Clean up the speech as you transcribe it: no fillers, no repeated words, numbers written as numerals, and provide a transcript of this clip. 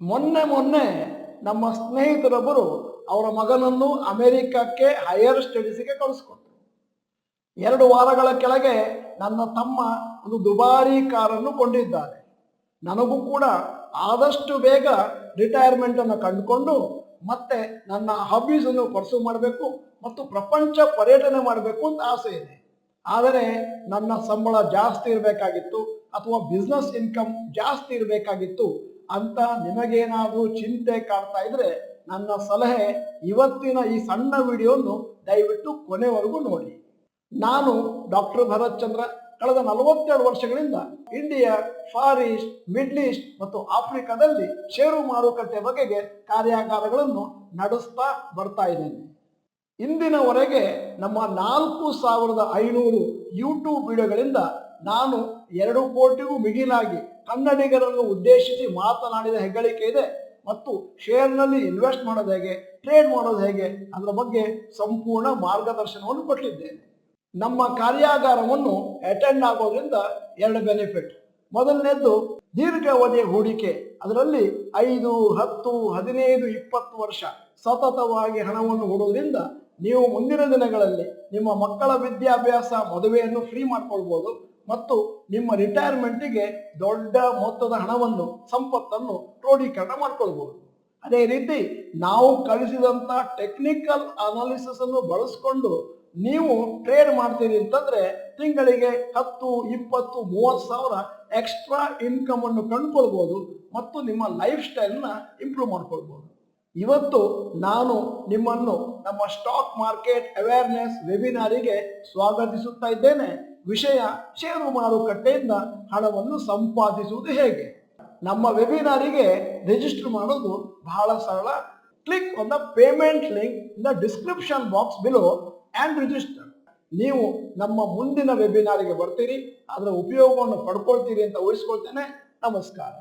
ಮೊನ್ನೆ ನಮ್ಮ ಸ್ನೇಹಿತರೊಬ್ಬರು ಅವರ ಮಗನನ್ನು ಅಮೆರಿಕಕ್ಕೆ ಹೈಯರ್ ಸ್ಟಡೀಸ್ಗೆ ಕಳಿಸ್ಕೊಟ್ರು. 2 ವಾರಗಳ ಕೆಳಗೆ ನನ್ನ ತಮ್ಮ ಒಂದು ದುಬಾರಿ ಕಾರನ್ನು ಕೊಂಡಿದ್ದಾರೆ. ನನಗೂ ಕೂಡ ಆದಷ್ಟು ಬೇಗ ರಿಟೈರ್ಮೆಂಟ್ ಅನ್ನು ಕಂಡುಕೊಂಡು ಮತ್ತೆ ನನ್ನ ಹಾಬೀಸ್ ಅನ್ನು ಪರ್ಸೂ ಮಾಡಬೇಕು ಮತ್ತು ಪ್ರಪಂಚ ಪರ್ಯಟನೆ ಮಾಡಬೇಕು ಅಂತ ಆಸೆ ಇದೆ. ಆದರೆ ನನ್ನ ಸಂಬಳ ಜಾಸ್ತಿ ಇರಬೇಕಾಗಿತ್ತು ಅಥವಾ ಬಿಸ್ನೆಸ್ ಇನ್ಕಮ್ ಜಾಸ್ತಿ ಇರಬೇಕಾಗಿತ್ತು ಅಂತ ನಿಮಗೇನಾದರೂ ಚಿಂತೆ ಕಾಡ್ತಾ ಇದ್ರೆ ನನ್ನ ಸಲಹೆ ಇವತ್ತಿನ ಈ ಸಣ್ಣ ವಿಡಿಯೋವನ್ನು ದಯವಿಟ್ಟು ಕೊನೆವರೆಗೂ ನೋಡಿ. ನಾನು ಡಾಕ್ಟರ್ ಭರತ್ ಚಂದ್ರ ಕಳೆದ 42 ವರ್ಷಗಳಿಂದ India, for East, middle East ಮತ್ತು ಆಫ್ರಿಕಾದಲ್ಲಿ ಷೇರು ಮಾರುಕಟ್ಟೆ ಬಗೆಗೆ ಕಾರ್ಯಾಗಾರಗಳನ್ನು ನಡೆಸ್ತಾ ಬರ್ತಾ ಇದ್ದೇನೆ. ಇಂದಿನವರೆಗೆ ನಮ್ಮ 4500 ಯೂಟ್ಯೂಬ್ ವಿಡಿಯೋಗಳಿಂದ ನಾನು 2 ಕೋಟಿಗೂ ಮಿಗಿಲಾಗಿ ಕನ್ನಡಿಗರನ್ನು ಉದ್ದೇಶಿಸಿ ಮಾತನಾಡಿದ ಹೆಗ್ಗಳಿಕೆ ಇದೆ ಮತ್ತು ಶೇರ್ನಲ್ಲಿ ಇನ್ವೆಸ್ಟ್ ಮಾಡೋದು ಹೇಗೆ, ಟ್ರೇಡ್ ಮಾಡೋದು ಹೇಗೆ ಅದರ ಬಗ್ಗೆ ಸಂಪೂರ್ಣ ಮಾರ್ಗದರ್ಶನವನ್ನು ಕೊಟ್ಟಿದ್ದೇನೆ. ನಮ್ಮ ಕಾರ್ಯಾಗಾರವನ್ನು ಅಟೆಂಡ್ ಆಗೋದ್ರಿಂದ 2 ಬೆನಿಫಿಟ್. ಮೊದಲನೇದ್ದು ದೀರ್ಘಾವಧಿಯ ಹೂಡಿಕೆ. ಅದರಲ್ಲಿ 5, 10, 15, 20 ವರ್ಷ ಸತತವಾಗಿ ಹಣವನ್ನು ಹೂಡೋದ್ರಿಂದ ನೀವು ಮುಂದಿನ ದಿನಗಳಲ್ಲಿ ನಿಮ್ಮ ಮಕ್ಕಳ ವಿದ್ಯಾಭ್ಯಾಸ, ಮದುವೆಯನ್ನು ಫ್ರೀ ಮಾಡ್ಕೊಳ್ಬೋದು ಮತ್ತು ನಿಮ್ಮ ರಿಟೈರ್ಮೆಂಟಿಗೆ ದೊಡ್ಡ ಮೊತ್ತದ ಹಣವನ್ನು, ಸಂಪತ್ತನ್ನು ಕ್ರೋಢೀಕರಣ ಮಾಡ್ಕೊಳ್ಬೋದು. ಅದೇ ರೀತಿ ನಾವು ಕಲಿಸಿದಂಥ ಟೆಕ್ನಿಕಲ್ ಅನಾಲಿಸಿಸ್ ಅನ್ನು ಬಳಸ್ಕೊಂಡು ನೀವು ಟ್ರೇಡ್ ಮಾಡ್ತೀರಿ ಅಂತಂದ್ರೆ ತಿಂಗಳಿಗೆ 10, 20, 30 ಸಾವಿರ ಎಕ್ಸ್ಟ್ರಾ ಇನ್ಕಮ್ ಅನ್ನು ಕಂಡುಕೊಳ್ಬೋದು ಮತ್ತು ನಿಮ್ಮ ಲೈಫ್ ಸ್ಟೈಲ್ನ ಇಂಪ್ರೂವ್ ಮಾಡ್ಕೊಳ್ಬೋದು. ಇವತ್ತು ನಾನು ನಿಮ್ಮನ್ನು ನಮ್ಮ ಸ್ಟಾಕ್ ಮಾರ್ಕೆಟ್ ಅವೇರ್ನೆಸ್ ವೆಬಿನಾರಿಗೆ ಸ್ವಾಗತಿಸುತ್ತಾ ಇದ್ದೇನೆ. ವಿಷಯ ಷೇರು ಮಾರುಕಟ್ಟೆಯಿಂದ ಹಣವನ್ನು ಸಂಪಾದಿಸುವುದು ಹೇಗೆ. ನಮ್ಮ ವೆಬಿನಾರಿಗೆ ರಿಜಿಸ್ಟರ್ ಮಾಡೋದು ಬಹಳ ಸರಳ. Click on the payment link in the description box below and register. ನೀವು ನಮ್ಮ ಮುಂದಿನ ವೆಬಿನಾರಿಗೆ ಬರ್ತೀರಿ, ಅದರ ಉಪಯೋಗವನ್ನು ಪಡ್ಕೊಳ್ತೀರಿ ಅಂತ ಊಹಿಸ್ಕೊಳ್ತೇನೆ. ನಮಸ್ಕಾರ.